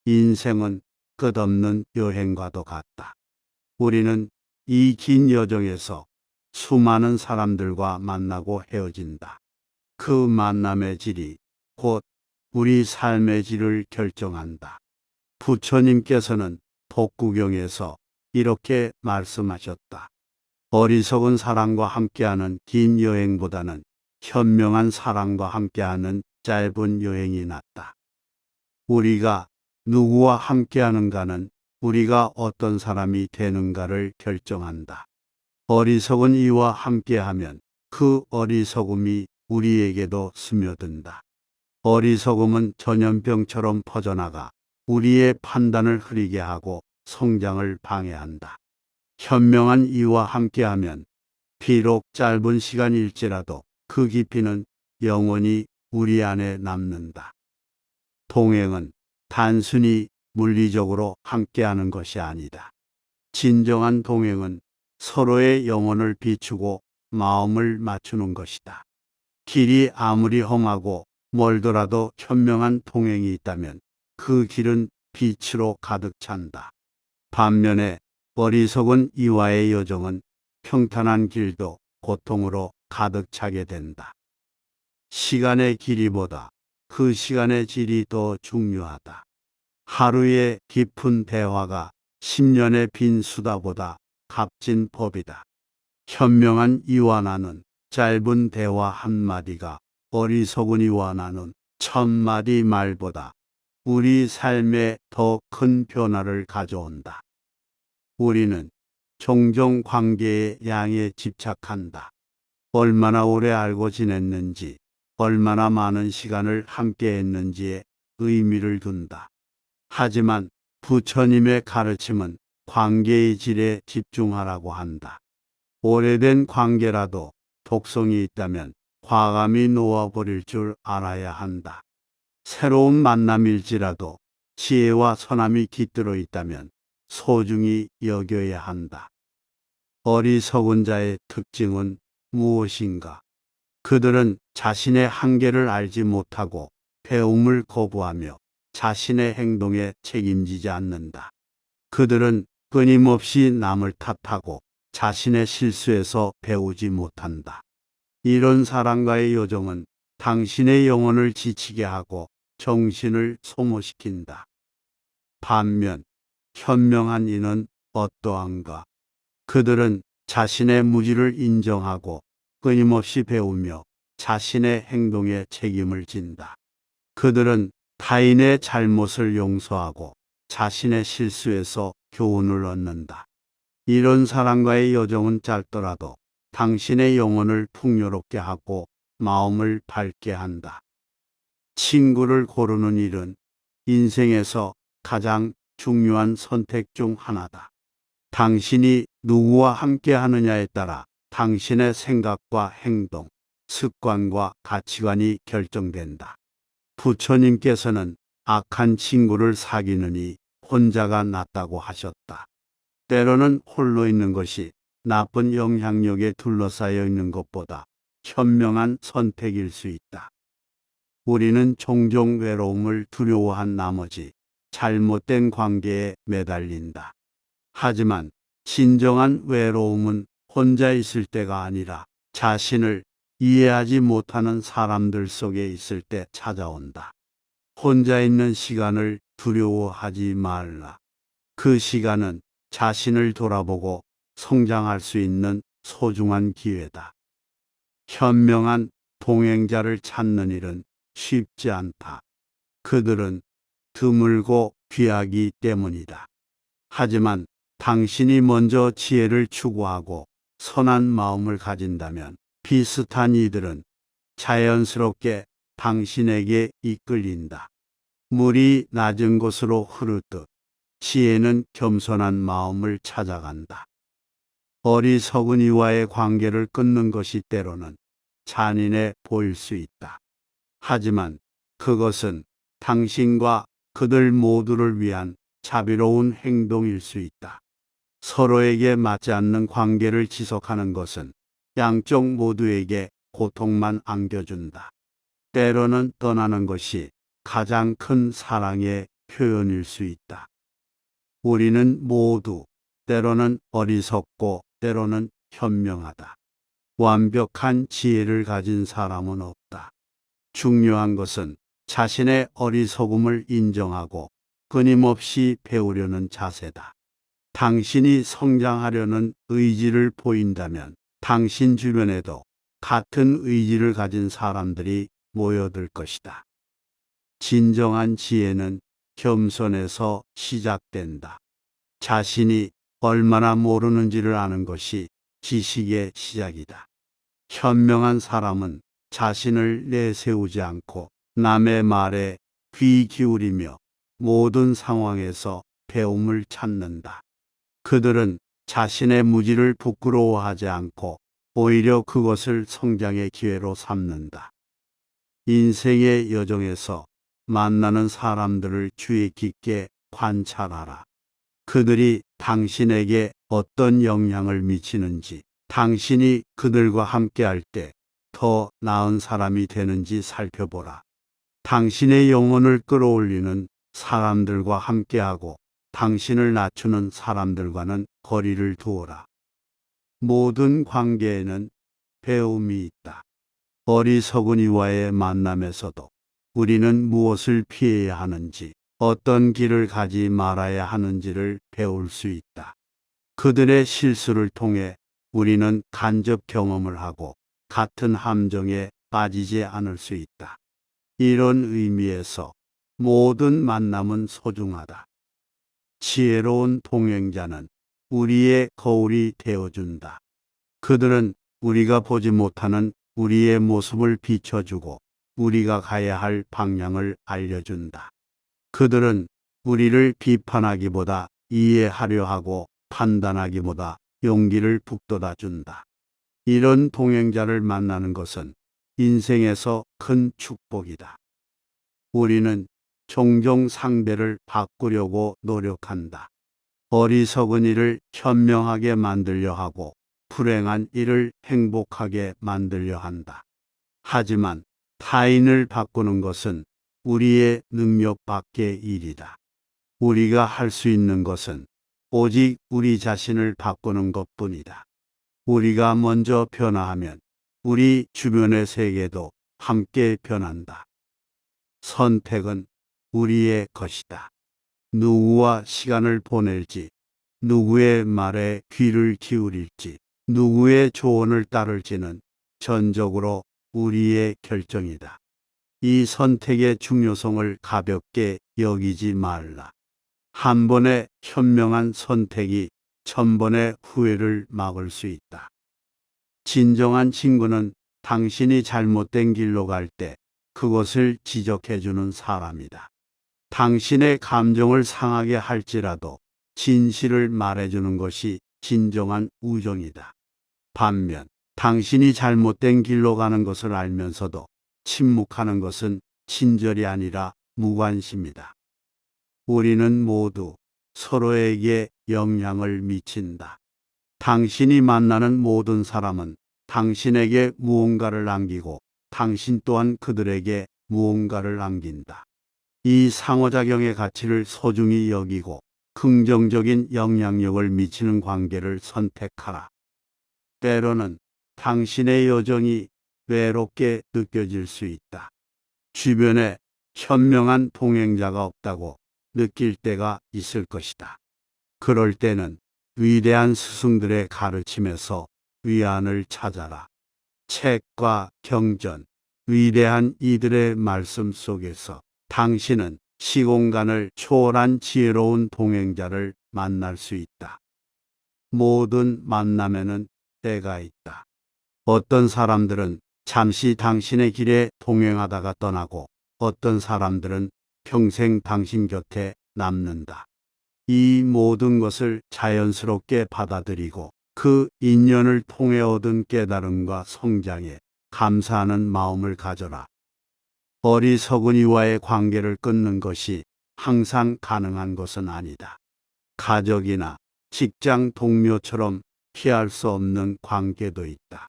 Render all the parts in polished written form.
인생은 끝없는 여행과도 같다. 우리는 이 긴 여정에서 수많은 사람들과 만나고 헤어진다. 그 만남의 질이 곧 우리 삶의 질을 결정한다. 부처님께서는 법구경에서 이렇게 말씀하셨다. 어리석은 사람과 함께하는 긴 여행보다는 현명한 사람과 함께하는 짧은 여행이 낫다. 우리가 누구와 함께하는가는 우리가 어떤 사람이 되는가를 결정한다. 어리석은 이와 함께하면 그 어리석음이 우리에게도 스며든다. 어리석음은 전염병처럼 퍼져나가 우리의 판단을 흐리게 하고 성장을 방해한다. 현명한 이와 함께하면 비록 짧은 시간일지라도 그 깊이는 영원히 우리 안에 남는다. 동행은 단순히 물리적으로 함께하는 것이 아니다. 진정한 동행은 서로의 영혼을 비추고 마음을 맞추는 것이다. 길이 아무리 험하고 멀더라도 현명한 동행이 있다면 그 길은 빛으로 가득 찬다. 반면에 어리석은 이와의 여정은 평탄한 길도 고통으로 가득 차게 된다. 시간의 길이보다 그 시간의 질이 더 중요하다. 하루의 깊은 대화가 10년의 빈 수다보다 값진 법이다. 현명한 이와 나눈 짧은 대화 한마디가 어리석은 이와 나눈 1000마디 말보다 우리 삶에 더 큰 변화를 가져온다. 우리는 종종 관계의 양에 집착한다. 얼마나 오래 알고 지냈는지, 얼마나 많은 시간을 함께 했는지에 의미를 둔다. 하지만 부처님의 가르침은 관계의 질에 집중하라고 한다. 오래된 관계라도 독성이 있다면 과감히 놓아버릴 줄 알아야 한다. 새로운 만남일지라도 지혜와 선함이 깃들어 있다면 소중히 여겨야 한다. 어리석은 자의 특징은 무엇인가? 그들은 자신의 한계를 알지 못하고 배움을 거부하며 자신의 행동에 책임지지 않는다. 그들은 끊임없이 남을 탓하고 자신의 실수에서 배우지 못한다. 이런 사람과의 여정은 당신의 영혼을 지치게 하고 정신을 소모시킨다. 반면 현명한 이는 어떠한가? 그들은 자신의 무지를 인정하고 끊임없이 배우며 자신의 행동에 책임을 진다. 그들은 타인의 잘못을 용서하고 자신의 실수에서 교훈을 얻는다. 이런 사람과의 여정은 짧더라도 당신의 영혼을 풍요롭게 하고 마음을 밝게 한다. 친구를 고르는 일은 인생에서 가장 중요한 선택 중 하나다. 당신이 누구와 함께 하느냐에 따라 당신의 생각과 행동, 습관과 가치관이 결정된다. 부처님께서는 악한 친구를 사귀느니 혼자가 낫다고 하셨다. 때로는 홀로 있는 것이 나쁜 영향력에 둘러싸여 있는 것보다 현명한 선택일 수 있다. 우리는 종종 외로움을 두려워한 나머지 잘못된 관계에 매달린다. 하지만 진정한 외로움은 혼자 있을 때가 아니라 자신을 이해하지 못하는 사람들 속에 있을 때 찾아온다. 혼자 있는 시간을 두려워하지 말라. 그 시간은 자신을 돌아보고 성장할 수 있는 소중한 기회다. 현명한 동행자를 찾는 일은 쉽지 않다. 그들은 드물고 귀하기 때문이다. 하지만 당신이 먼저 지혜를 추구하고 선한 마음을 가진다면 비슷한 이들은 자연스럽게 당신에게 이끌린다. 물이 낮은 곳으로 흐르듯 지혜는 겸손한 마음을 찾아간다. 어리석은 이와의 관계를 끊는 것이 때로는 잔인해 보일 수 있다. 하지만 그것은 당신과 그들 모두를 위한 자비로운 행동일 수 있다. 서로에게 맞지 않는 관계를 지속하는 것은 양쪽 모두에게 고통만 안겨준다. 때로는 떠나는 것이 가장 큰 사랑의 표현일 수 있다. 우리는 모두 때로는 어리석고 때로는 현명하다. 완벽한 지혜를 가진 사람은 없다. 중요한 것은 자신의 어리석음을 인정하고 끊임없이 배우려는 자세다. 당신이 성장하려는 의지를 보인다면 당신 주변에도 같은 의지를 가진 사람들이 모여들 것이다. 진정한 지혜는 겸손에서 시작된다. 자신이 얼마나 모르는지를 아는 것이 지식의 시작이다. 현명한 사람은 자신을 내세우지 않고 남의 말에 귀 기울이며 모든 상황에서 배움을 찾는다. 그들은 자신의 무지를 부끄러워하지 않고 오히려 그것을 성장의 기회로 삼는다. 인생의 여정에서 만나는 사람들을 주의 깊게 관찰하라. 그들이 당신에게 어떤 영향을 미치는지, 당신이 그들과 함께할 때 더 나은 사람이 되는지 살펴보라. 당신의 영혼을 끌어올리는 사람들과 함께하고 당신을 낮추는 사람들과는 거리를 두어라. 모든 관계에는 배움이 있다. 어리석은 이와의 만남에서도 우리는 무엇을 피해야 하는지, 어떤 길을 가지 말아야 하는지를 배울 수 있다. 그들의 실수를 통해 우리는 간접 경험을 하고 같은 함정에 빠지지 않을 수 있다. 이런 의미에서 모든 만남은 소중하다. 지혜로운 동행자는 우리의 거울이 되어준다. 그들은 우리가 보지 못하는 우리의 모습을 비춰주고 우리가 가야 할 방향을 알려준다. 그들은 우리를 비판하기보다 이해하려 하고 판단하기보다 용기를 북돋아 준다. 이런 동행자를 만나는 것은 인생에서 큰 축복이다. 우리는 종종 상대를 바꾸려고 노력한다. 어리석은 일을 현명하게 만들려 하고 불행한 일을 행복하게 만들려 한다. 하지만 타인을 바꾸는 것은 우리의 능력 밖의 일이다. 우리가 할 수 있는 것은 오직 우리 자신을 바꾸는 것뿐이다. 우리가 먼저 변화하면 우리 주변의 세계도 함께 변한다. 선택은 우리의 것이다. 누구와 시간을 보낼지, 누구의 말에 귀를 기울일지, 누구의 조언을 따를지는 전적으로 우리의 결정이다. 이 선택의 중요성을 가볍게 여기지 말라. 한 번의 현명한 선택이 1000번의 후회를 막을 수 있다. 진정한 친구는 당신이 잘못된 길로 갈 때 그것을 지적해주는 사람이다. 당신의 감정을 상하게 할지라도 진실을 말해주는 것이 진정한 우정이다. 반면 당신이 잘못된 길로 가는 것을 알면서도 침묵하는 것은 친절이 아니라 무관심이다. 우리는 모두 서로에게 영향을 미친다. 당신이 만나는 모든 사람은 당신에게 무언가를 남기고 당신 또한 그들에게 무언가를 남긴다. 이 상호작용의 가치를 소중히 여기고 긍정적인 영향력을 미치는 관계를 선택하라. 때로는 당신의 여정이 외롭게 느껴질 수 있다. 주변에 현명한 동행자가 없다고 느낄 때가 있을 것이다. 그럴 때는 위대한 스승들의 가르침에서 위안을 찾아라. 책과 경전, 위대한 이들의 말씀 속에서 당신은 시공간을 초월한 지혜로운 동행자를 만날 수 있다. 모든 만남에는 때가 있다. 어떤 사람들은 잠시 당신의 길에 동행하다가 떠나고 어떤 사람들은 평생 당신 곁에 남는다. 이 모든 것을 자연스럽게 받아들이고 그 인연을 통해 얻은 깨달음과 성장에 감사하는 마음을 가져라. 어리석은 이와의 관계를 끊는 것이 항상 가능한 것은 아니다. 가족이나 직장 동료처럼 피할 수 없는 관계도 있다.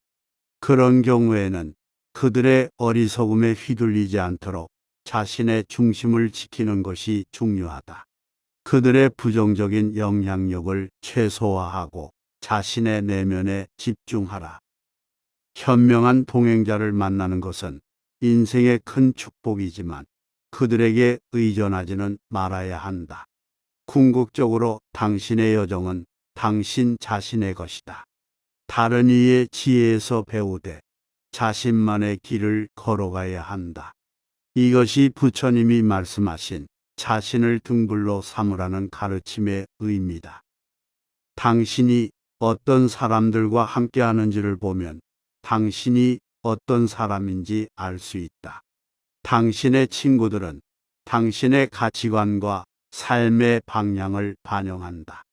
그런 경우에는 그들의 어리석음에 휘둘리지 않도록 자신의 중심을 지키는 것이 중요하다. 그들의 부정적인 영향력을 최소화하고 자신의 내면에 집중하라. 현명한 동행자를 만나는 것은 인생의 큰 축복이지만 그들에게 의존하지는 말아야 한다. 궁극적으로 당신의 여정은 당신 자신의 것이다. 다른 이의 지혜에서 배우되 자신만의 길을 걸어가야 한다. 이것이 부처님이 말씀하신 자신을 등불로 삼으라는 가르침의 의미다. 당신이 어떤 사람들과 함께 하는지를 보면 당신이 어떤 사람인지 알 수 있다. 당신의 친구들은 당신의 가치관과 삶의 방향을 반영한다.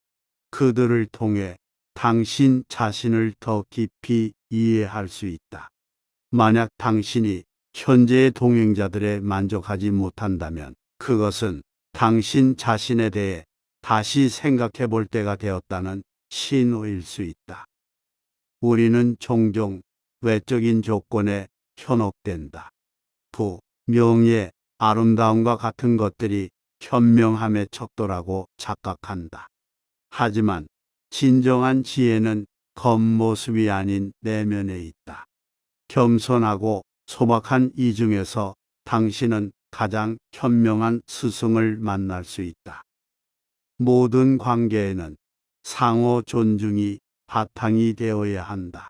그들을 통해 당신 자신을 더 깊이 이해할 수 있다. 만약 당신이 현재의 동행자들에 만족하지 못한다면 그것은 당신 자신에 대해 다시 생각해 볼 때가 되었다는 신호일 수 있다. 우리는 종종 외적인 조건에 현혹된다. 부, 명예, 아름다움과 같은 것들이 현명함의 척도라고 착각한다. 하지만 진정한 지혜는 겉모습이 아닌 내면에 있다. 겸손하고 소박한 이 중에서 당신은 가장 현명한 스승을 만날 수 있다. 모든 관계에는 상호 존중이 바탕이 되어야 한다.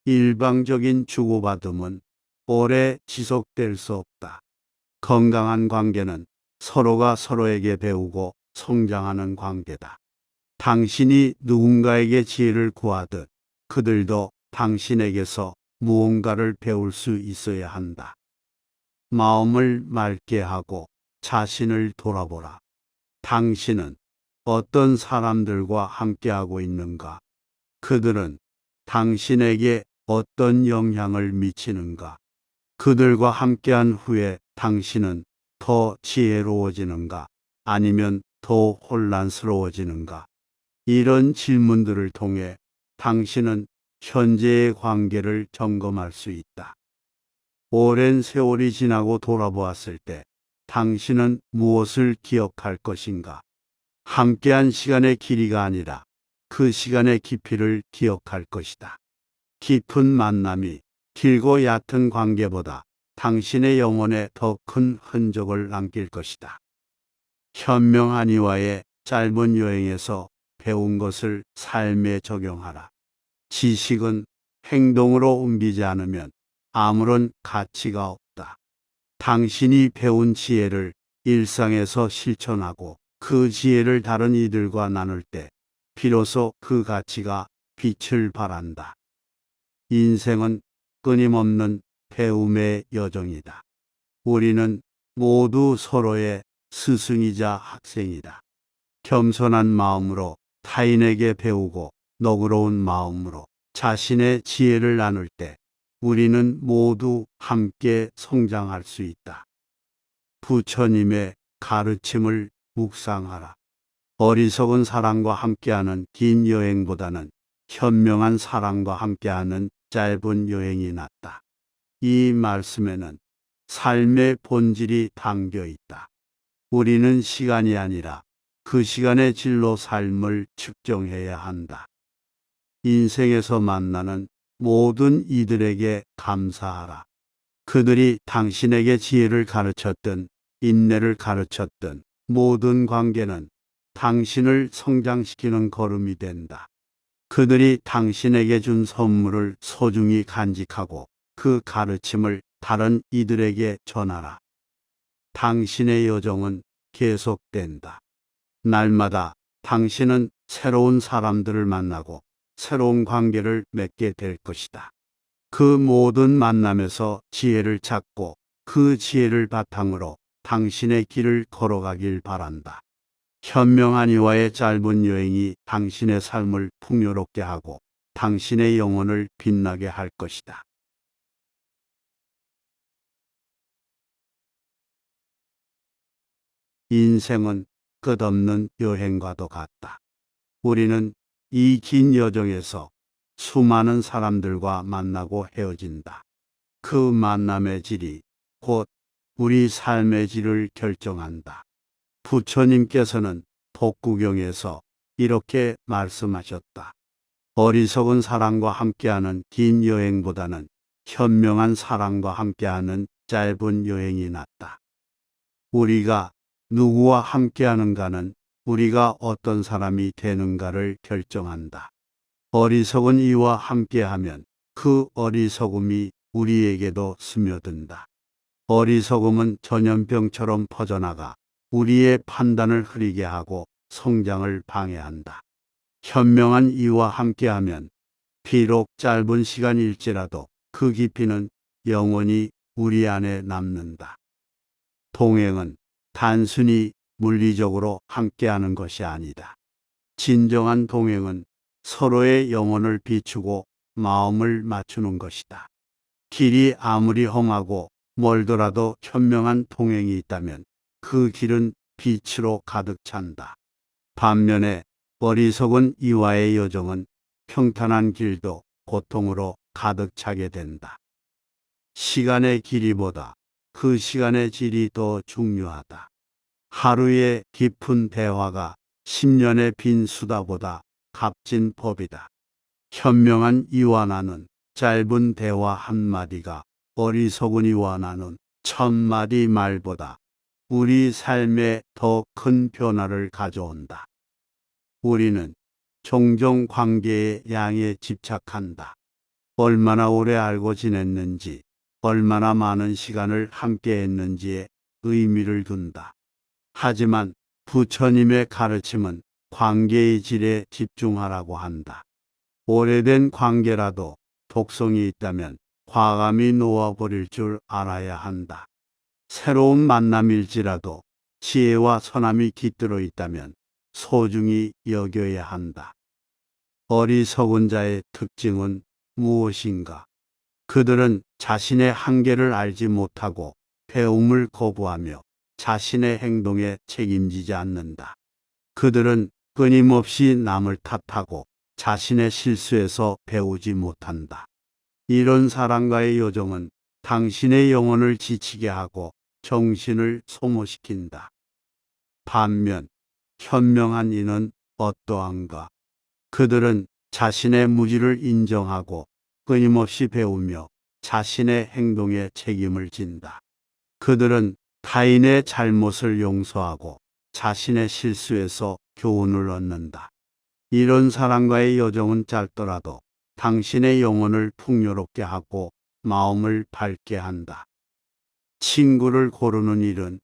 일방적인 주고받음은 오래 지속될 수 없다. 건강한 관계는 서로가 서로에게 배우고 성장하는 관계다. 당신이 누군가에게 지혜를 구하듯 그들도 당신에게서 무언가를 배울 수 있어야 한다. 마음을 맑게 하고 자신을 돌아보라. 당신은 어떤 사람들과 함께하고 있는가? 그들은 당신에게 어떤 영향을 미치는가? 그들과 함께한 후에 당신은 더 지혜로워지는가? 아니면 더 혼란스러워지는가? 이런 질문들을 통해 당신은 현재의 관계를 점검할 수 있다. 오랜 세월이 지나고 돌아보았을 때 당신은 무엇을 기억할 것인가? 함께한 시간의 길이가 아니라 그 시간의 깊이를 기억할 것이다. 깊은 만남이 길고 얕은 관계보다 당신의 영혼에 더 큰 흔적을 남길 것이다. 현명한 이와의 짧은 여행에서 배운 것을 삶에 적용하라. 지식은 행동으로 옮기지 않으면 아무런 가치가 없다. 당신이 배운 지혜를 일상에서 실천하고 그 지혜를 다른 이들과 나눌 때 비로소 그 가치가 빛을 발한다. 인생은 끊임없는 배움의 여정이다. 우리는 모두 서로의 스승이자 학생이다. 겸손한 마음으로 타인에게 배우고 너그러운 마음으로 자신의 지혜를 나눌 때 우리는 모두 함께 성장할 수 있다. 부처님의 가르침을 묵상하라. 어리석은 사람과 함께하는 긴 여행보다는 현명한 사람과 함께하는 짧은 여행이 낫다. 이 말씀에는 삶의 본질이 담겨 있다. 우리는 시간이 아니라 그 시간의 질로 삶을 측정해야 한다. 인생에서 만나는 모든 이들에게 감사하라. 그들이 당신에게 지혜를 가르쳤든 인내를 가르쳤든 모든 관계는 당신을 성장시키는 걸음이 된다. 그들이 당신에게 준 선물을 소중히 간직하고 그 가르침을 다른 이들에게 전하라. 당신의 여정은 계속된다. 날마다 당신은 새로운 사람들을 만나고 새로운 관계를 맺게 될 것이다. 그 모든 만남에서 지혜를 찾고 그 지혜를 바탕으로 당신의 길을 걸어가길 바란다. 현명한 이와의 짧은 여행이 당신의 삶을 풍요롭게 하고 당신의 영혼을 빛나게 할 것이다. 인생은 끝없는 여행과도 같다. 우리는 이 긴 여정에서 수많은 사람들과 만나고 헤어진다. 그 만남의 질이 곧 우리 삶의 질을 결정한다. 부처님께서는 법구경에서 이렇게 말씀하셨다. 어리석은 사람과 함께하는 긴 여행보다는 현명한 사람과 함께하는 짧은 여행이 낫다. 우리가 누구와 함께하는가는 우리가 어떤 사람이 되는가를 결정한다. 어리석은 이와 함께하면 그 어리석음이 우리에게도 스며든다. 어리석음은 전염병처럼 퍼져나가 우리의 판단을 흐리게 하고 성장을 방해한다. 현명한 이와 함께하면 비록 짧은 시간일지라도 그 깊이는 영원히 우리 안에 남는다. 동행은 단순히 물리적으로 함께하는 것이 아니다. 진정한 동행은 서로의 영혼을 비추고 마음을 맞추는 것이다. 길이 아무리 험하고 멀더라도 현명한 동행이 있다면 그 길은 빛으로 가득 찬다. 반면에 어리석은 이와의 여정은 평탄한 길도 고통으로 가득 차게 된다. 시간의 길이보다 그 시간의 질이 더 중요하다. 하루의 깊은 대화가 10년의 빈 수다보다 값진 법이다. 현명한 이와 나눈 짧은 대화 한마디가 어리석은 이와 나눈 1000마디 말보다 우리 삶에 더 큰 변화를 가져온다. 우리는 종종 관계의 양에 집착한다. 얼마나 오래 알고 지냈는지, 얼마나 많은 시간을 함께 했는지에 의미를 둔다. 하지만 부처님의 가르침은 관계의 질에 집중하라고 한다. 오래된 관계라도 독성이 있다면 과감히 놓아버릴 줄 알아야 한다. 새로운 만남일지라도 지혜와 선함이 깃들어 있다면 소중히 여겨야 한다. 어리석은 자의 특징은 무엇인가? 그들은 자신의 한계를 알지 못하고 배움을 거부하며 자신의 행동에 책임지지 않는다. 그들은 끊임없이 남을 탓하고 자신의 실수에서 배우지 못한다. 이런 사람과의 여정은 당신의 영혼을 지치게 하고 정신을 소모시킨다. 반면 현명한 이는 어떠한가? 그들은 자신의 무지를 인정하고 끊임없이 배우며 자신의 행동에 책임을 진다. 그들은 타인의 잘못을 용서하고 자신의 실수에서 교훈을 얻는다. 이런 사람과의 여정은 짧더라도 당신의 영혼을 풍요롭게 하고 마음을 밝게 한다. 친구를 고르는 일은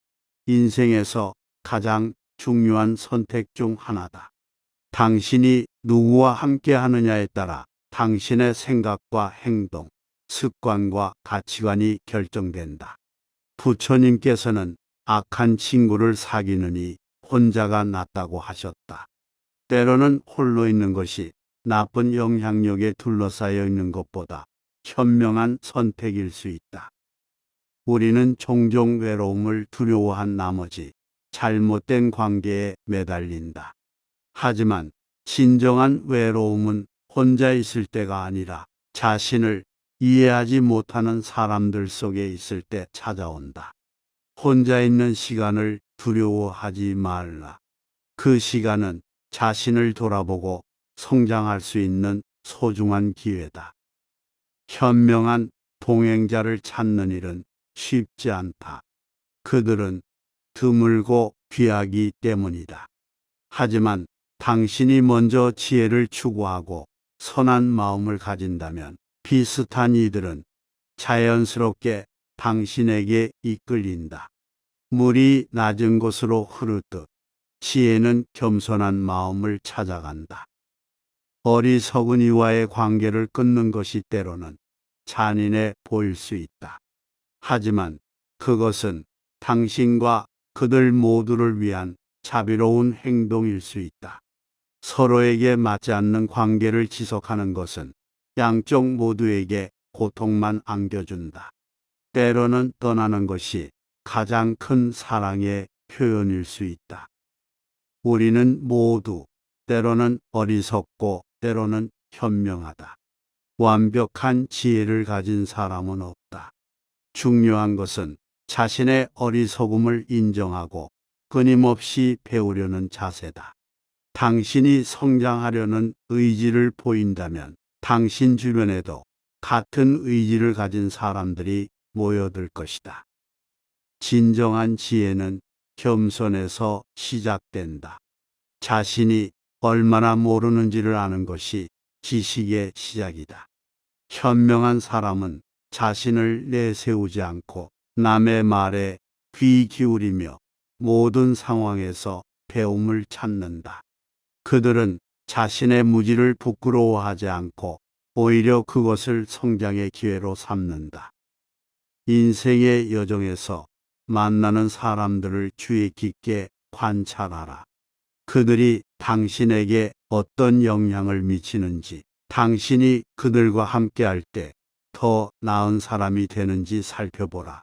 인생에서 가장 중요한 선택 중 하나다. 당신이 누구와 함께 하느냐에 따라 당신의 생각과 행동, 습관과 가치관이 결정된다. 부처님께서는 악한 친구를 사귀느니 혼자가 낫다고 하셨다. 때로는 홀로 있는 것이 나쁜 영향력에 둘러싸여 있는 것보다 현명한 선택일 수 있다. 우리는 종종 외로움을 두려워한 나머지 잘못된 관계에 매달린다. 하지만 진정한 외로움은 혼자 있을 때가 아니라 자신을 이해하지 못하는 사람들 속에 있을 때 찾아온다. 혼자 있는 시간을 두려워하지 말라. 그 시간은 자신을 돌아보고 성장할 수 있는 소중한 기회다. 현명한 동행자를 찾는 일은 쉽지 않다. 그들은 드물고 귀하기 때문이다. 하지만 당신이 먼저 지혜를 추구하고 선한 마음을 가진다면 비슷한 이들은 자연스럽게 당신에게 이끌린다. 물이 낮은 곳으로 흐르듯 지혜는 겸손한 마음을 찾아간다. 어리석은 이와의 관계를 끊는 것이 때로는 잔인해 보일 수 있다. 하지만 그것은 당신과 그들 모두를 위한 자비로운 행동일 수 있다. 서로에게 맞지 않는 관계를 지속하는 것은 양쪽 모두에게 고통만 안겨준다. 때로는 떠나는 것이 가장 큰 사랑의 표현일 수 있다. 우리는 모두 때로는 어리석고 때로는 현명하다. 완벽한 지혜를 가진 사람은 없다. 중요한 것은 자신의 어리석음을 인정하고 끊임없이 배우려는 자세다. 당신이 성장하려는 의지를 보인다면 당신 주변에도 같은 의지를 가진 사람들이 모여들 것이다. 진정한 지혜는 겸손에서 시작된다. 자신이 얼마나 모르는지를 아는 것이 지식의 시작이다. 현명한 사람은 자신을 내세우지 않고 남의 말에 귀 기울이며 모든 상황에서 배움을 찾는다. 그들은 자신의 무지를 부끄러워하지 않고 오히려 그것을 성장의 기회로 삼는다. 인생의 여정에서 만나는 사람들을 주의 깊게 관찰하라. 그들이 당신에게 어떤 영향을 미치는지, 당신이 그들과 함께할 때 더 나은 사람이 되는지 살펴보라.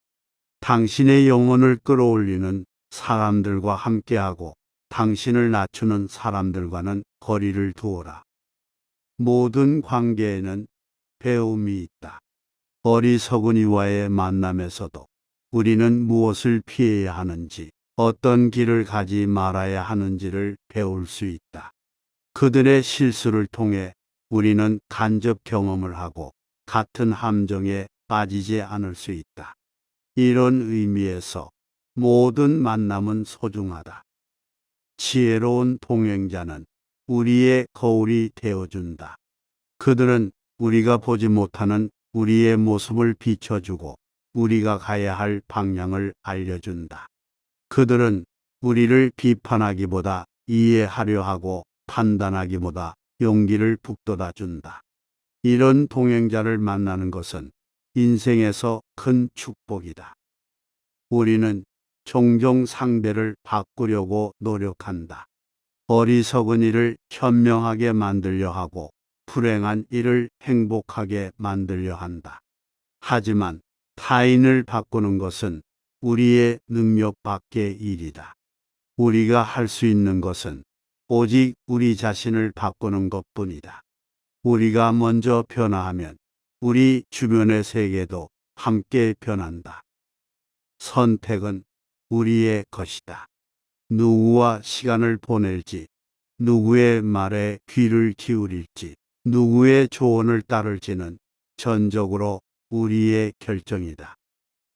당신의 영혼을 끌어올리는 사람들과 함께하고 당신을 낮추는 사람들과는 거리를 두어라. 모든 관계에는 배움이 있다. 어리석은 이와의 만남에서도 우리는 무엇을 피해야 하는지, 어떤 길을 가지 말아야 하는지를 배울 수 있다. 그들의 실수를 통해 우리는 간접 경험을 하고 같은 함정에 빠지지 않을 수 있다. 이런 의미에서 모든 만남은 소중하다. 지혜로운 동행자는 우리의 거울이 되어준다. 그들은 우리가 보지 못하는 우리의 모습을 비춰주고 우리가 가야 할 방향을 알려준다. 그들은 우리를 비판하기보다 이해하려 하고 판단하기보다 용기를 북돋아 준다. 이런 동행자를 만나는 것은 인생에서 큰 축복이다. 우리는 종종 상대를 바꾸려고 노력한다. 어리석은 일을 현명하게 만들려 하고 불행한 일을 행복하게 만들려 한다. 하지만 타인을 바꾸는 것은 우리의 능력 밖의 일이다. 우리가 할 수 있는 것은 오직 우리 자신을 바꾸는 것뿐이다. 우리가 먼저 변화하면 우리 주변의 세계도 함께 변한다. 선택은 우리의 것이다. 누구와 시간을 보낼지, 누구의 말에 귀를 기울일지, 누구의 조언을 따를지는 전적으로 우리의 결정이다.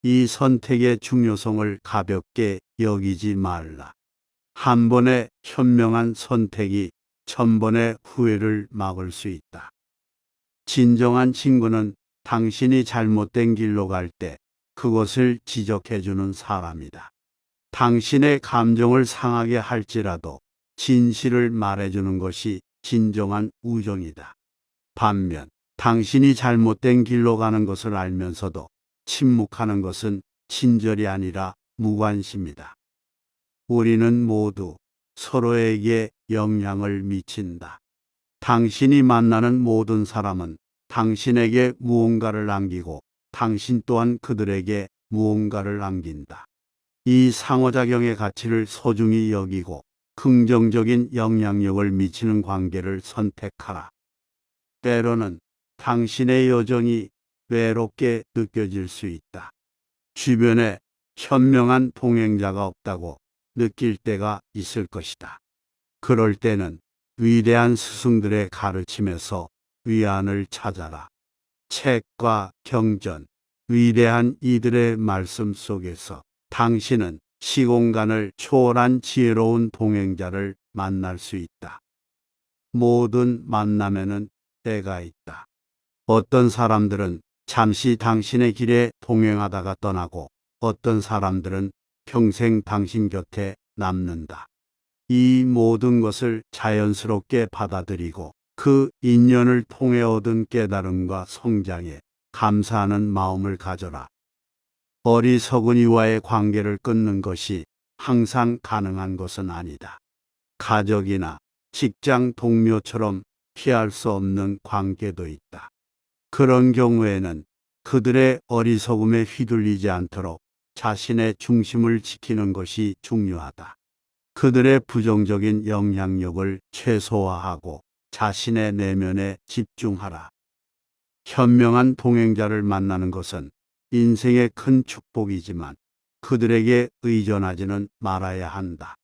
이 선택의 중요성을 가볍게 여기지 말라. 한 번의 현명한 선택이 1000번의 후회를 막을 수 있다. 진정한 친구는 당신이 잘못된 길로 갈 때 그것을 지적해주는 사람이다. 당신의 감정을 상하게 할지라도 진실을 말해주는 것이 진정한 우정이다. 반면 당신이 잘못된 길로 가는 것을 알면서도 침묵하는 것은 친절이 아니라 무관심이다. 우리는 모두 서로에게 영향을 미친다. 당신이 만나는 모든 사람은 당신에게 무언가를 남기고 당신 또한 그들에게 무언가를 남긴다. 이 상호작용의 가치를 소중히 여기고 긍정적인 영향력을 미치는 관계를 선택하라. 때로는 당신의 여정이 외롭게 느껴질 수 있다. 주변에 현명한 동행자가 없다고 느낄 때가 있을 것이다. 그럴 때는 위대한 스승들의 가르침에서 위안을 찾아라. 책과 경전, 위대한 이들의 말씀 속에서 당신은 시공간을 초월한 지혜로운 동행자를 만날 수 있다. 모든 만남에는 때가 있다. 어떤 사람들은 잠시 당신의 길에 동행하다가 떠나고 어떤 사람들은 평생 당신 곁에 남는다. 이 모든 것을 자연스럽게 받아들이고 그 인연을 통해 얻은 깨달음과 성장에 감사하는 마음을 가져라. 어리석은 이와의 관계를 끊는 것이 항상 가능한 것은 아니다. 가족이나 직장 동료처럼 피할 수 없는 관계도 있다. 그런 경우에는 그들의 어리석음에 휘둘리지 않도록 자신의 중심을 지키는 것이 중요하다. 그들의 부정적인 영향력을 최소화하고 자신의 내면에 집중하라. 현명한 동행자를 만나는 것은 인생의 큰 축복이지만 그들에게 의존하지는 말아야 한다.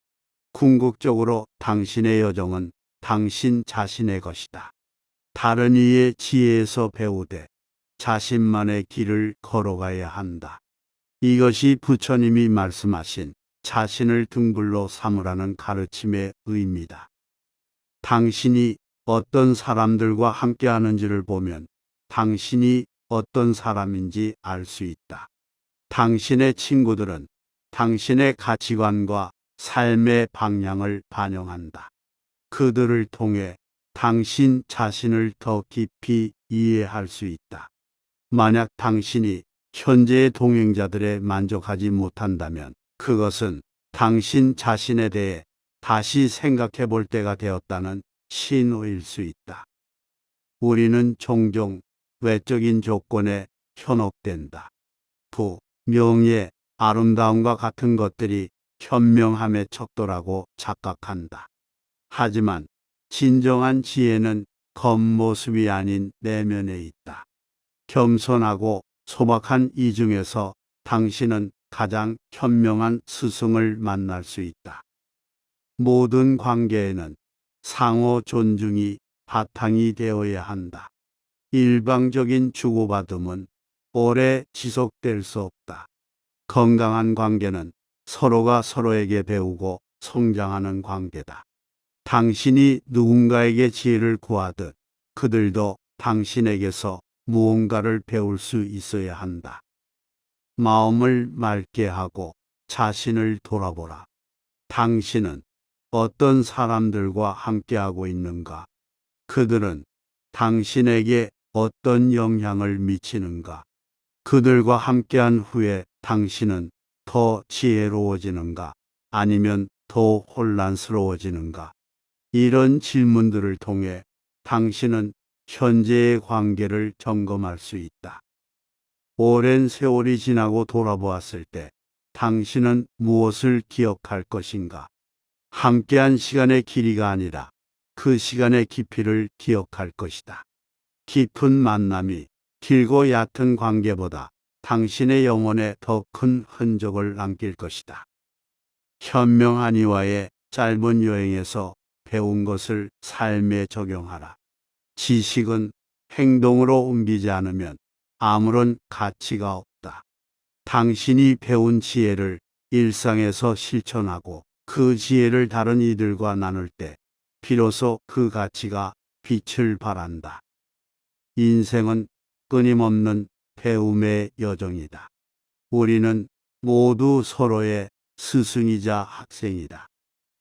궁극적으로 당신의 여정은 당신 자신의 것이다. 다른 이의 지혜에서 배우되 자신만의 길을 걸어가야 한다. 이것이 부처님이 말씀하신 자신을 등불로 삼으라는 가르침의 의미다. 당신이 어떤 사람들과 함께 하는지를 보면 당신이 어떤 사람인지 알 수 있다. 당신의 친구들은 당신의 가치관과 삶의 방향을 반영한다. 그들을 통해 당신 자신을 더 깊이 이해할 수 있다. 만약 당신이 현재의 동행자들에 만족하지 못한다면 그것은 당신 자신에 대해 다시 생각해 볼 때가 되었다는 신호일 수 있다. 우리는 종종 외적인 조건에 현혹된다. 부, 명예, 아름다움과 같은 것들이 현명함의 척도라고 착각한다. 하지만 진정한 지혜는 겉모습이 아닌 내면에 있다. 겸손하고 소박한 이 중에서 당신은 가장 현명한 스승을 만날 수 있다. 모든 관계에는 상호 존중이 바탕이 되어야 한다. 일방적인 주고받음은 오래 지속될 수 없다. 건강한 관계는 서로가 서로에게 배우고 성장하는 관계다. 당신이 누군가에게 지혜를 구하듯 그들도 당신에게서 무언가를 배울 수 있어야 한다. 마음을 맑게 하고 자신을 돌아보라. 당신은 어떤 사람들과 함께하고 있는가? 그들은 당신에게 어떤 영향을 미치는가? 그들과 함께한 후에 당신은 더 지혜로워지는가? 아니면 더 혼란스러워지는가? 이런 질문들을 통해 당신은 현재의 관계를 점검할 수 있다. 오랜 세월이 지나고 돌아보았을 때 당신은 무엇을 기억할 것인가? 함께한 시간의 길이가 아니라 그 시간의 깊이를 기억할 것이다. 깊은 만남이 길고 얕은 관계보다 당신의 영혼에 더 큰 흔적을 남길 것이다. 현명한 이와의 짧은 여행에서 배운 것을 삶에 적용하라. 지식은 행동으로 옮기지 않으면 아무런 가치가 없다. 당신이 배운 지혜를 일상에서 실천하고 그 지혜를 다른 이들과 나눌 때 비로소 그 가치가 빛을 발한다. 인생은 끊임없는 배움의 여정이다. 우리는 모두 서로의 스승이자 학생이다.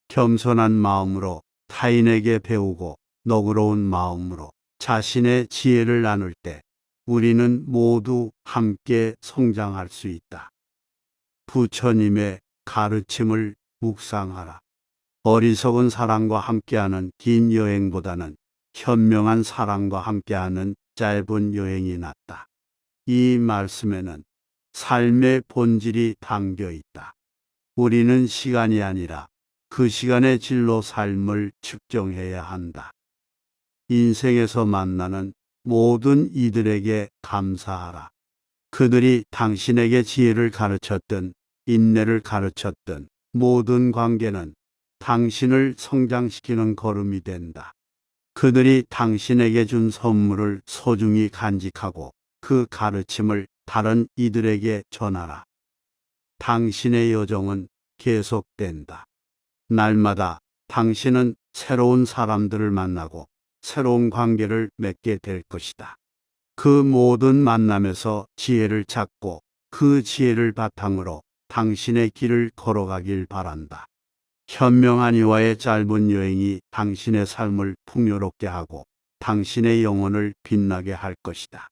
겸손한 마음으로 타인에게 배우고 너그러운 마음으로 자신의 지혜를 나눌 때 우리는 모두 함께 성장할 수 있다. 부처님의 가르침을 묵상하라. 어리석은 사람과 함께하는 긴 여행보다는 현명한 사람과 함께하는 짧은 여행이 낫다. 이 말씀에는 삶의 본질이 담겨 있다. 우리는 시간이 아니라 그 시간의 질로 삶을 측정해야 한다. 인생에서 만나는 모든 이들에게 감사하라. 그들이 당신에게 지혜를 가르쳤든 인내를 가르쳤든 모든 관계는 당신을 성장시키는 걸음이 된다. 그들이 당신에게 준 선물을 소중히 간직하고 그 가르침을 다른 이들에게 전하라. 당신의 여정은 계속된다. 날마다 당신은 새로운 사람들을 만나고 새로운 관계를 맺게 될 것이다. 그 모든 만남에서 지혜를 찾고 그 지혜를 바탕으로 당신의 길을 걸어가길 바란다. 현명한 이와의 짧은 여행이 당신의 삶을 풍요롭게 하고 당신의 영혼을 빛나게 할 것이다.